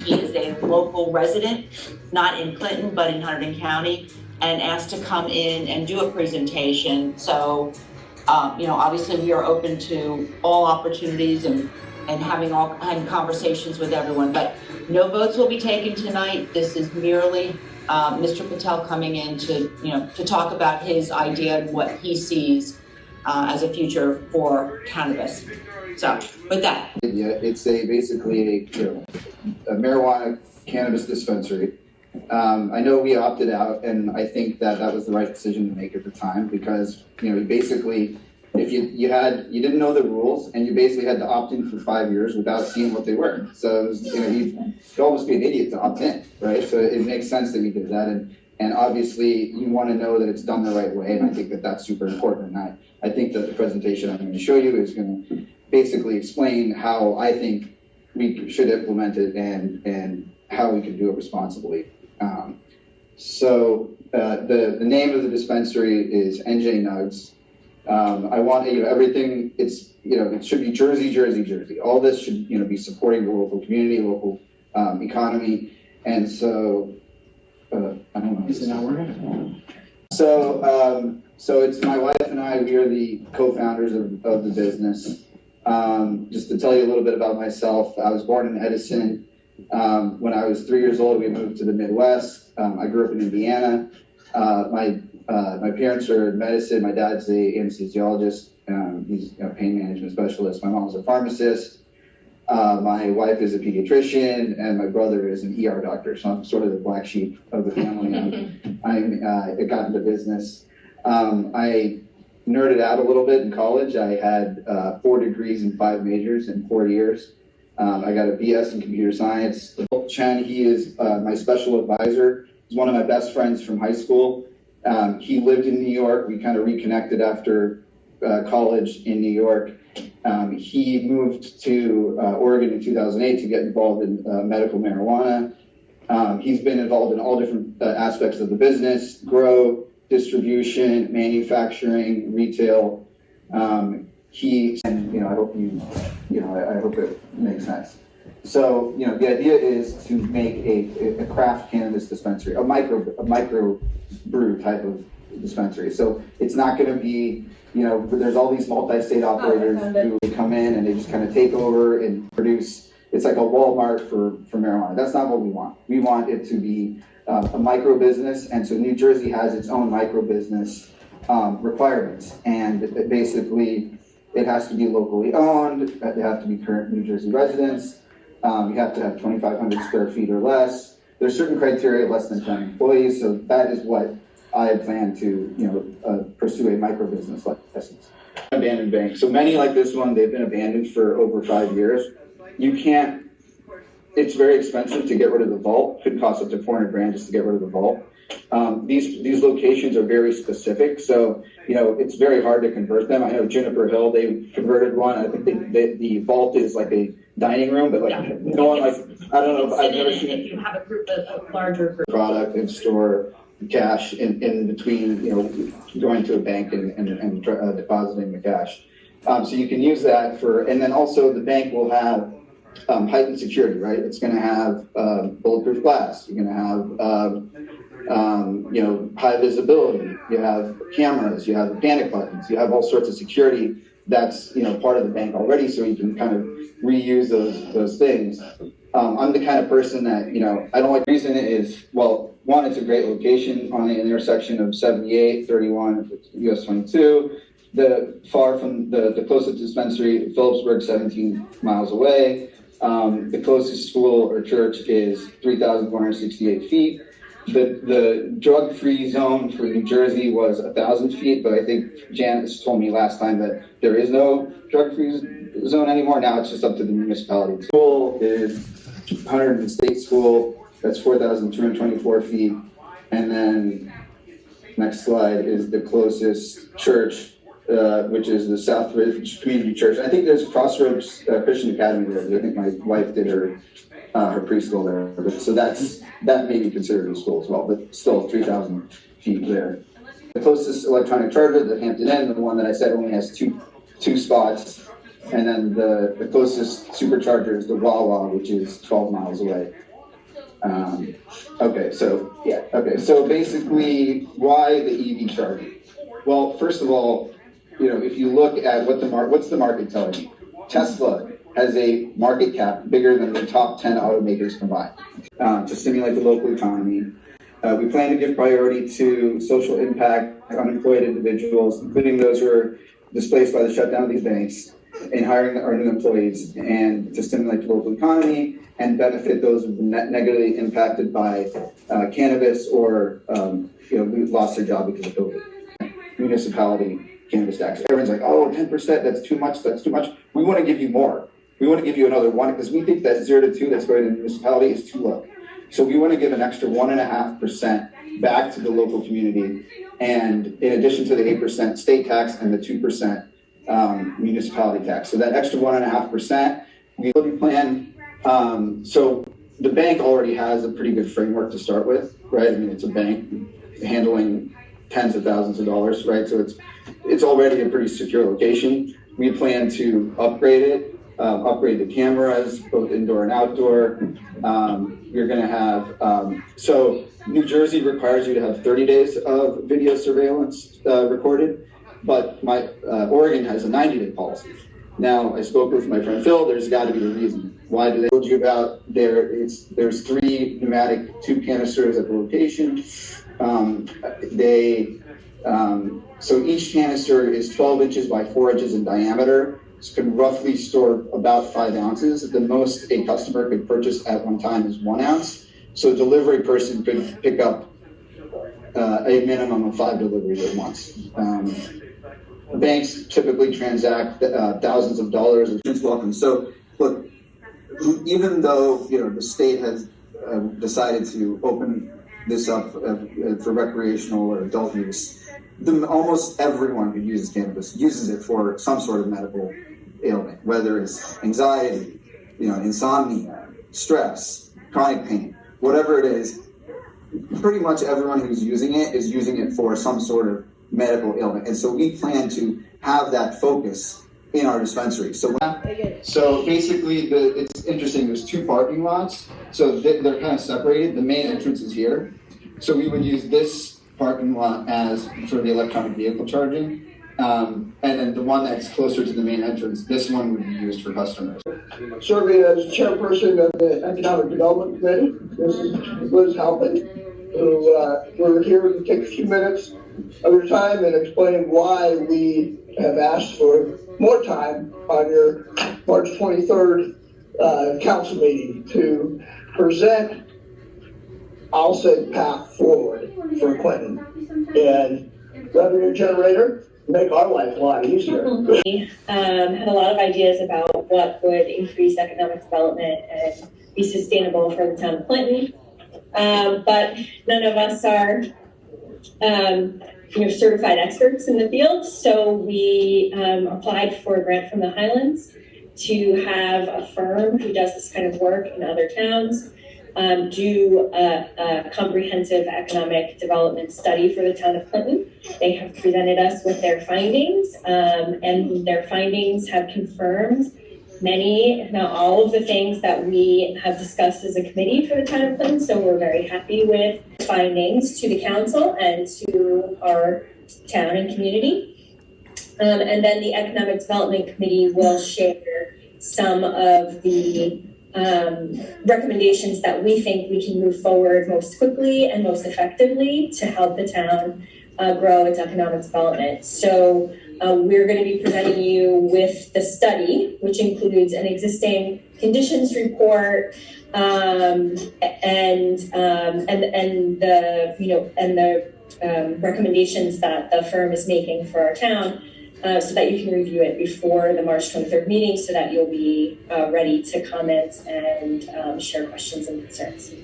He is a local resident, not in Clinton, but in Hunterdon County, and asked to come in and do a presentation. So, obviously we are open to all opportunities and having conversations with everyone, but no votes will be taken tonight. This is merely Mr. Patel coming in to talk about his idea and what he sees as a future for cannabis. So with that. Yeah, it's basically a marijuana cannabis dispensary. I know we opted out, and I think that was the right decision to make at the time, because basically, if you didn't know the rules, and you basically had to opt in for 5 years without seeing what they were. So it was, you'd almost be an idiot to opt in, right? So it makes sense that we did that, and obviously you want to know that it's done the right way, and I think that that's super important. And I think that the presentation I'm going to show you is going to basically explain how I think we should implement it and how we can do it responsibly. The name of the dispensary is NJ Nugs. I want everything. It should be Jersey. All this should be supporting the local community, local economy, and so I don't know. Is it not working? So it's my wife and I. We are the co-founders of the business. Just to tell you a little bit about myself, I was born in Edison. When I was 3 years old, we moved to the Midwest. I grew up in Indiana. My parents are in medicine. My dad's an anesthesiologist. He's a pain management specialist. My mom's a pharmacist. My wife is a pediatrician, and my brother is an ER doctor. So I'm sort of the black sheep of the family. I got into business. I nerded out a little bit in college. I had 4 degrees and 5 majors in 4 years. I got a BS in computer science. Chen, he is my special advisor. He's one of my best friends from high school. He lived in New York. We kind of reconnected after college in New York. He moved to Oregon in 2008 to get involved in medical marijuana. He's been involved in all different aspects of the business: grow, distribution, manufacturing, retail. I hope it makes sense. So, the idea is to make a craft cannabis dispensary, a micro brew type of dispensary. So it's not going to be, there's all these multi-state operators who come in and they just kind of take over and produce. It's like a Walmart for marijuana. That's not what we want. We want it to be a micro business, and so New Jersey has its own micro business requirements, and basically it has to be locally owned. They have to be current New Jersey residents. You have to have 2,500 square feet or less. There's certain criteria, less than 10 employees. So that is what I plan to, pursue a micro business license. Abandoned bank. So many like this one, they've been abandoned for over 5 years. It's very expensive to get rid of the vault. Could cost up to $400,000 just to get rid of the vault. These locations are very specific, so it's very hard to convert them. I know Juniper Hill, they converted one. I think the vault is like a dining room, but no one I don't know. I've never seen if you have a larger group. Product and store cash in between, going to a bank and depositing the cash. So you can use that and then also the bank will have heightened security, right? It's going to have bulletproof glass. You're going to have high visibility. You have cameras. You have panic buttons. You have all sorts of security that's part of the bank already, so you can kind of reuse those things. I'm the kind of person that I don't like. The reason is, well, one, it's a great location on the intersection of 78, 31, US 22. Far from the closest dispensary, Phillipsburg, 17 miles away. The closest school or church is 3,468 feet. The drug-free zone for New Jersey was 1,000 feet, but I think Janice told me last time that there is no drug-free zone anymore. Now it's just up to the municipality. The school is Hunterdon State School. That's 4,224 feet. And then next slide is the closest church, which is the Southridge Community Church. I think there's Crossroads Christian Academy there. I think my wife did her preschool there. So that may be considered a school as well, but still 3,000 feet there. The closest electronic charger, the Hampton Inn, the one that I said only has two spots. And then the closest supercharger is the Wawa, which is 12 miles away. Okay, so basically, why the EV charging? Well, first of all, if you look at what's the market telling you? Tesla has a market cap bigger than the top 10 automakers combined. To stimulate the local economy, we plan to give priority to social impact, unemployed individuals, including those who are displaced by the shutdown of these banks, in hiring our new employees, and to stimulate the local economy and benefit those who've been negatively impacted by cannabis or lost their job because of COVID. Municipality cannabis tax. Everyone's like, oh, 10%, that's too much. We want to give you more. We want to give you another one because we think that 0 to 2 that's going to the municipality is too low. So we want to give an extra 1.5% back to the local community. And in addition to the 8% state tax and the 2% municipality tax. So that extra 1.5%, we plan. So the bank already has a pretty good framework to start with, right? I mean, it's a bank handling tens of thousands of dollars, right? So it's already a pretty secure location. We plan to upgrade it, upgrade the cameras, both indoor and outdoor. You're going to have, so New Jersey requires you to have 30 days of video surveillance recorded, but Oregon has a 90-day policy. Now, I spoke with my friend Phil, there's got to be a reason. Why do they told you about there's 3 pneumatic tube canisters at the location. So each canister is 12 inches by 4 inches in diameter. It can roughly store about 5 ounces. The most a customer could purchase at one time is 1 ounce. So a delivery person could pick up a minimum of 5 deliveries at once. Banks typically transact thousands of dollars. It's welcome. So look, even though the state has decided to open this up for recreational or adult use, almost everyone who uses cannabis uses it for some sort of medical ailment, whether it's anxiety, insomnia, stress, chronic pain, whatever it is. Pretty much everyone who's using it is using it for some sort of medical ailment, and so we plan to have that focus in our dispensary. So basically, it's interesting. There's 2 parking lots, so they're kind of separated. The main entrance is here, so we would use this parking lot as for the electronic vehicle charging, and then the one that's closer to the main entrance, this one would be used for customers. Serving as chairperson of the Economic Development Committee, this is Liz Halpin, who we're here to take a few minutes of your time and explain why we have asked for more time on your March 23rd council meeting to present, I'll say, path forward for Clinton and revenue generator, make our life a lot easier. Had a lot of ideas about what would increase economic development and be sustainable for the town of Clinton, but none of us are certified experts in the field, so we applied for a grant from the Highlands to have a firm who does this kind of work in other towns do a comprehensive economic development study for the town of Clinton. They have presented us with their findings, and their findings have confirmed many, if not all, of the things that we have discussed as a committee for the town of Clinton. So we're very happy with findings to the council and to our town and community. And then the Economic Development Committee will share some of the recommendations that we think we can move forward most quickly and most effectively to help the town grow its economic development. So we're going to be presenting you with the study, which includes an existing conditions report and the recommendations that the firm is making for our town, so that you can review it before the March 23rd meeting, so that you'll be ready to comment and share questions and concerns.